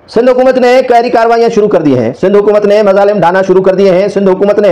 सिंध हुकूमत ने कई कार्रवाइयां शुरू कर दी हैं। सिंध हुकूमत ने मजालिम ढाना शुरू कर दिए हैं। सिंध हुकूमत ने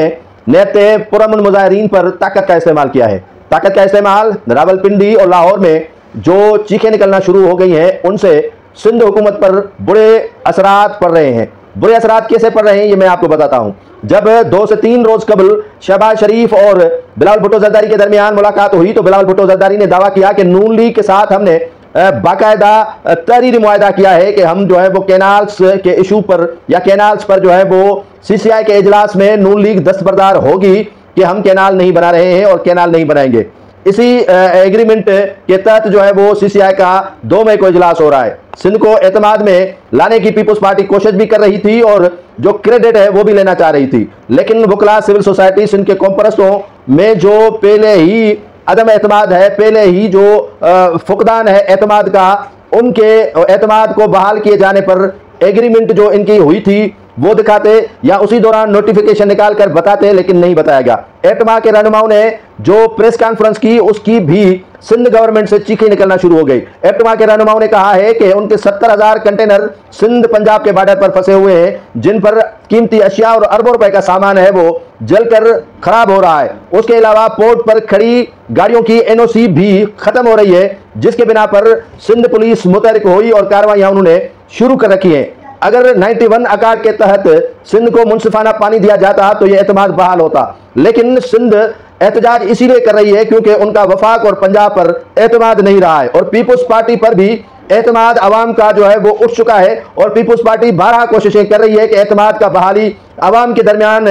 नेते पुरअमन मुजाहिरीन पर ताकत का इस्तेमाल किया है। ताकत का इस्तेमाल रावलपिंडी और लाहौर में जो चीखें निकलना शुरू हो गई हैं, उनसे सिंध हुकूमत पर बुरे असरात पड़ रहे हैं। बुरे असरात कैसे पड़ रहे हैं ये मैं आपको बताता हूं। जब 2 से 3 रोज कबल शहबाज शरीफ और बिलावल भुट्टो जरदारी के दरमियान मुलाकात हुई तो बिलावल भुट्टो जरदारी ने दावा किया कि नून लीग के साथ हमने बाकायदा तहरीरी मुआहदा किया है कि हम जो है वो कैनाल्स के इशू पर या कैनाल्स पर जो है वो सीसीआई के इजलास में नून लीग दस्तबरदार होगी कि हम कैनाल नहीं बना रहे हैं और कैनाल नहीं बनाएंगे। इसी एग्रीमेंट के तहत जो है वो सीसीआई का 2 मई को इजलास हो रहा है। सिंध को एतमाद में लाने की पीपुल्स पार्टी कोशिश भी कर रही थी और जो क्रेडिट है वो भी लेना चाह रही थी, लेकिन वकला सिविल सोसाइटी सिंध के कॉम्परस्तों में जो पहले ही अदम एतमाद है, पहले ही जो फुकदान है एतमाद का, उनके एतमाद को बहाल किए जाने पर एग्रीमेंट जो इनकी हुई थी वो दिखाते या उसी दौरान नोटिफिकेशन निकाल कर बताते, लेकिन नहीं बताया गया। एतमा के रहनुमाओं ने जो प्रेस कॉन्फ्रेंस की उसकी भी सिंध गवर्नमेंट से चीखें निकलना शुरू हो गई। एतमा के रहनुमाओं ने कहा है कि उनके 70,000 कंटेनर सिंध पंजाब के बॉर्डर पर फंसे हुए हैं, जिन पर कीमती अशिया और अरबों रुपए का सामान है वो जलकर खराब हो रहा है। उसके अलावा पोर्ट पर खड़ी गाड़ियों की एनओसी भी खत्म हो रही है, जिसके बिना पर सिंध पुलिस मुतहरिक हुई और कार्रवाइयां उन्होंने शुरू कर रखी है। अगर 91 अकार्ड के तहत सिंध को मुनसिफाना पानी दिया जाता तो यह एतमाद बहाल होता, लेकिन सिंध एहतजाज इसीलिए कर रही है क्योंकि उनका वफाक और पंजाब पर एतमाद नहीं रहा है और पीपुल्स पार्टी पर भी एतमाद अवाम का जो है वो उठ चुका है और पीपुल्स पार्टी 12 कोशिशें कर रही है कि एतमाद का बहाली अवाम के दरमियान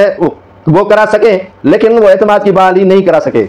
वो करा सके, लेकिन वो एतमाद की बहाली नहीं करा सके।